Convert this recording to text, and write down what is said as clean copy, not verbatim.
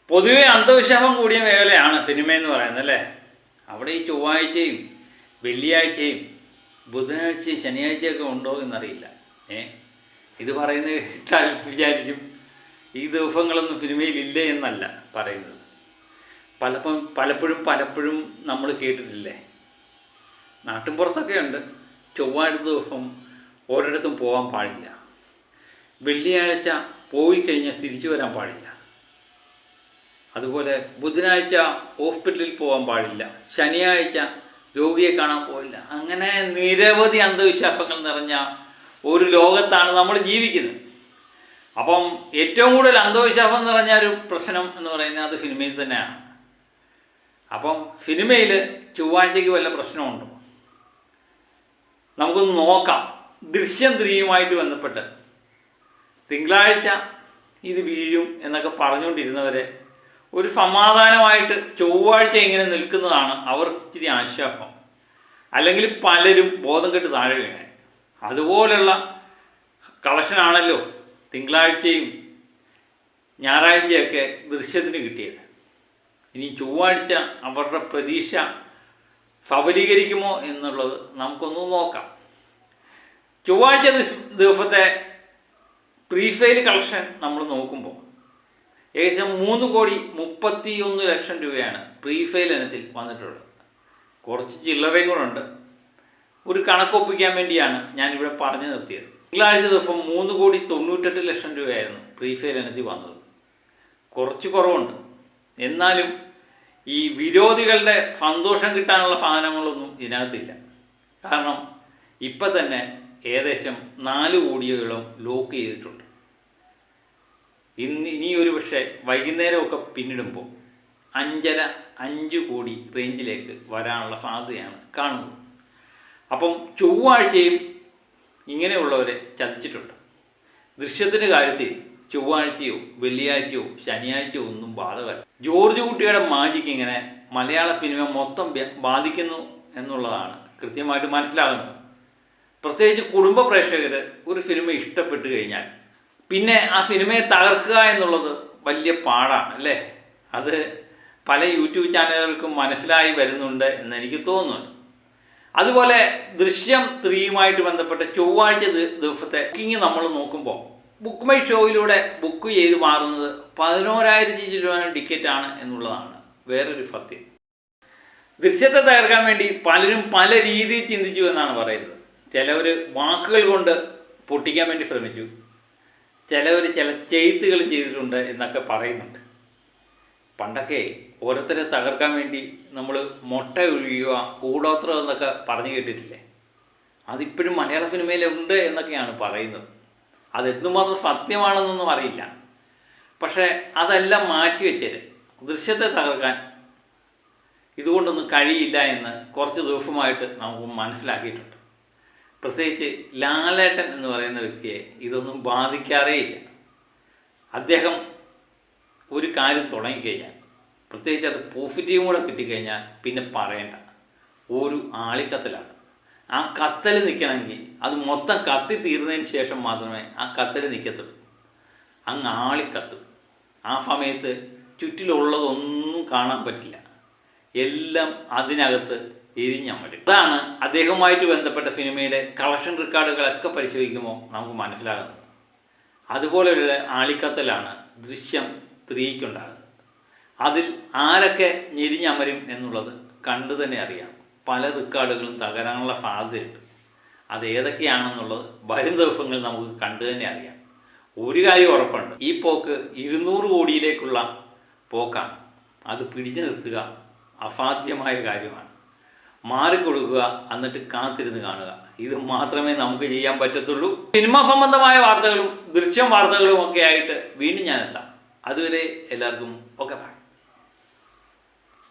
പൊതുവെ അന്ധവിശ്വാസം കൂടിയ മേഖലയാണ് സിനിമയെന്ന് പറയുന്നത് അല്ലേ. അവിടെ ഈ ചൊവ്വാഴ്ചയും വെള്ളിയാഴ്ചയും ബുധനാഴ്ചയും ശനിയാഴ്ചയൊക്കെ ഉണ്ടോ എന്നറിയില്ല. ഇത് പറയുന്നത് കേട്ടാൽ വിചാരിക്കും ഈ ദിവസങ്ങളൊന്നും സിനിമയിലില്ലേ എന്നല്ല പറയുന്നത്. പലപ്പോഴും നമ്മൾ കേട്ടിട്ടില്ലേ, നാട്ടിൻപുറത്തൊക്കെ ഉണ്ട്, ചൊവ്വാഴ്ച ദിവസം ഒരിടത്തും പോകാൻ പാടില്ല, വെള്ളിയാഴ്ച പോയി കഴിഞ്ഞാൽ തിരിച്ചു വരാൻ പാടില്ല, അതുപോലെ ബുധനാഴ്ച ഹോസ്പിറ്റലിൽ പോകാൻ പാടില്ല, ശനിയാഴ്ച രോഗിയെ കാണാൻ പോകില്ല. അങ്ങനെ നിരവധി അന്ധവിശ്വാസങ്ങൾ നിറഞ്ഞ ഒരു ലോകത്താണ് നമ്മൾ ജീവിക്കുന്നത്. അപ്പം ഏറ്റവും കൂടുതൽ അന്ധവിശ്വാസം നിറഞ്ഞ ഒരു പ്രശ്നം എന്ന് പറയുന്നത് അത് സിനിമയിൽ തന്നെയാണ്. അപ്പം സിനിമയിൽ ചൊവ്വാഴ്ചയ്ക്ക് വല്ല പ്രശ്നമുണ്ടോ? നമുക്കൊന്ന് നോക്കാം. ദൃശ്യം 3 ബന്ധപ്പെട്ട് തിങ്കളാഴ്ച ഇത് വീഴും എന്നൊക്കെ പറഞ്ഞുകൊണ്ടിരുന്നവരെ ഒരു സമാധാനമായിട്ട് ചൊവ്വാഴ്ച ഇങ്ങനെ നിൽക്കുന്നതാണ് അവർക്ക് ഇച്ചിരി ആശ്വാസം. അല്ലെങ്കിൽ പലരും ബോധം കെട്ട് താഴെ വീണേ. അതുപോലുള്ള കളക്ഷനാണല്ലോ തിങ്കളാഴ്ചയും ഞായറാഴ്ചയൊക്കെ ദൃശ്യത്തിന് കിട്ടിയത്. ഇനി ചൊവ്വാഴ്ച അവരുടെ പ്രതീക്ഷ സഫലീകരിക്കുമോ എന്നുള്ളത് നമുക്കൊന്ന് നോക്കാം. ചൊവ്വാഴ്ച ദിവസത്തെ പ്രീഫെയിൽ കളക്ഷൻ നമ്മൾ നോക്കുമ്പോൾ ഏകദേശം 3,31,00,000 രൂപയാണ് പ്രീഫെയിൽ ഇനത്തിൽ വന്നിട്ടുള്ളത്. കുറച്ച് ചില്ലറയും കൂടെ ഉണ്ട്. ഒരു കണക്കൊപ്പിക്കാൻ വേണ്ടിയാണ് ഞാനിവിടെ പറഞ്ഞു നിർത്തിയത്. തിങ്കളാഴ്ച ദിവസം 3,98,00,000 രൂപയായിരുന്നു പ്രീഫെയിൽ ഇനത്തിൽ വന്നത്. കുറച്ച് കുറവുണ്ട്. എന്നാലും ഈ വിരോധികളുടെ സന്തോഷം കിട്ടാനുള്ള സാധനങ്ങളൊന്നും ഇതിനകത്തില്ല. കാരണം ഇപ്പം തന്നെ ഏകദേശം 4 കോടിയോളം ലോക്ക് ചെയ്തിട്ടുണ്ട്. ഇനി ഒരു പക്ഷേ വൈകുന്നേരമൊക്കെ പിന്നിടുമ്പോൾ 5 കോടി റേഞ്ചിലേക്ക് വരാനുള്ള സാധ്യതയാണ് കാണുന്നത്. അപ്പം ചൊവ്വാഴ്ചയും ഇങ്ങനെയുള്ളവരെ ചതിച്ചിട്ടുണ്ട്. ദൃശ്യത്തിൻ്റെ കാര്യത്തിൽ ചൊവ്വാഴ്ചയോ വെള്ളിയാഴ്ചയോ ശനിയാഴ്ചയോ ഒന്നും ബാധകമല്ല. ജോർജ് കുട്ടിയുടെ മാജിക് ഇങ്ങനെ മലയാള സിനിമ മൊത്തം ബാധിക്കുന്നു എന്നുള്ളതാണ് കൃത്യമായിട്ട് മനസ്സിലാകുന്നത്. പ്രത്യേകിച്ച് കുടുംബ പ്രേക്ഷകർ ഒരു സിനിമ ഇഷ്ടപ്പെട്ട് കഴിഞ്ഞാൽ പിന്നെ ആ സിനിമയെ തകർക്കുക എന്നുള്ളത് വലിയ പാടാണ് അല്ലേ. അത് പല യൂട്യൂബ് ചാനലുകൾക്കും മനസ്സിലായി വരുന്നുണ്ട് എന്നെനിക്ക് തോന്നുന്നുണ്ട്. അതുപോലെ ദൃശ്യം 3 ബന്ധപ്പെട്ട ചൊവ്വാഴ്ച ദിവസത്തെ ബുക്കിംഗ് നമ്മൾ നോക്കുമ്പോൾ ബുക്ക് മൈ ഷോയിലൂടെ ബുക്ക് ചെയ്ത് മാറുന്നത് 11,000 രൂപ ടിക്കറ്റാണ് എന്നുള്ളതാണ് വേറൊരു സത്യം. ദൃശ്യത്തെ തകർക്കാൻ വേണ്ടി പലരും പല രീതിയിൽ ചിന്തിച്ചു എന്നാണ് പറയുന്നത്. ചിലവർ വാക്കുകൾ കൊണ്ട് പൊട്ടിക്കാൻ വേണ്ടി ശ്രമിച്ചു, ചിലവർ ചില ചെയ്ത്തുകൾ ചെയ്തിട്ടുണ്ട് എന്നൊക്കെ പറയുന്നുണ്ട്. പണ്ടൊക്കെ ഓരോരുത്തരെ തകർക്കാൻ വേണ്ടി നമ്മൾ മുട്ട ഒഴിയുക, കൂടോത്രം എന്നൊക്കെ പറഞ്ഞു കേട്ടിട്ടില്ലേ? അതിപ്പോഴും മലയാള സിനിമയിലുണ്ട് എന്നൊക്കെയാണ് പറയുന്നത്. അതെന്തുമാത്രം സത്യമാണെന്നൊന്നും അറിയില്ല. പക്ഷേ അതെല്ലാം മാറ്റിവെച്ചത് ദൃശ്യത്തെ തകർക്കാൻ ഇതുകൊണ്ടൊന്നും കഴിയില്ല എന്ന് കുറച്ച് ദിവസമായിട്ട് നമുക്ക് മനസ്സിലാക്കിയിട്ടുണ്ട്. പ്രത്യേകിച്ച് ലാലേട്ടൻ എന്ന് പറയുന്ന വ്യക്തിയെ ഇതൊന്നും ബാധിക്കാറേയില്ല. അദ്ദേഹം ഒരു കാര്യം തുടങ്ങിക്കഴിഞ്ഞാൽ, പ്രത്യേകിച്ച് അത് പോസിറ്റീവും കൂടെ കിട്ടിക്കഴിഞ്ഞാൽ പിന്നെ പറയേണ്ട, ഒരു ആളിക്കത്തലാണ്. ആ കത്തൽ നിൽക്കണമെങ്കിൽ അത് മൊത്തം കത്തി തീർന്നതിന് ശേഷം മാത്രമേ ആ കത്തൽ നിൽക്കത്തുള്ളൂ. അങ്ങ് ആളിക്കത്തും. ആ സമയത്ത് ചുറ്റിലുള്ളതൊന്നും കാണാൻ പറ്റില്ല. എല്ലാം അതിനകത്ത് എരിഞ്ഞമരും. അതാണ് അദ്ദേഹവുമായിട്ട് ബന്ധപ്പെട്ട സിനിമയുടെ കളക്ഷൻ റെക്കോർഡുകളൊക്കെ പരിശോധിക്കുമ്പോൾ നമുക്ക് മനസ്സിലാകുന്നത്. അതുപോലെയുള്ള ആളിക്കത്തലാണ് ദൃശ്യം 3 അതിൽ ആരൊക്കെ ഞെരിഞ്ഞമരും എന്നുള്ളത് കണ്ടു തന്നെ അറിയാം. പല റെക്കോർഡുകളും തകരാനുള്ള സാധ്യതയുണ്ട്. അതേതൊക്കെയാണെന്നുള്ളത് വരും ദിവസങ്ങളിൽ നമുക്ക് കണ്ടു തന്നെ അറിയാം. ഒരു കാര്യം ഉറപ്പുണ്ട്, ഈ പോക്ക് 200 കോടിയിലേക്കുള്ള പോക്കാണ്. അത് പിടിച്ചു നിർത്തുക അസാധ്യമായ കാര്യമാണ്. മാറിക്കൊടുക്കുക, എന്നിട്ട് കാത്തിരുന്ന് കാണുക. ഇത് മാത്രമേ നമുക്ക് ചെയ്യാൻ പറ്റത്തുള്ളൂ. സിനിമ സംബന്ധമായ വാർത്തകളും ദൃശ്യം വാർത്തകളും ഒക്കെ ആയിട്ട് വീണ്ടും ഞാൻ എത്താം. അതുവരെ എല്ലാവർക്കും ഓക്കെ.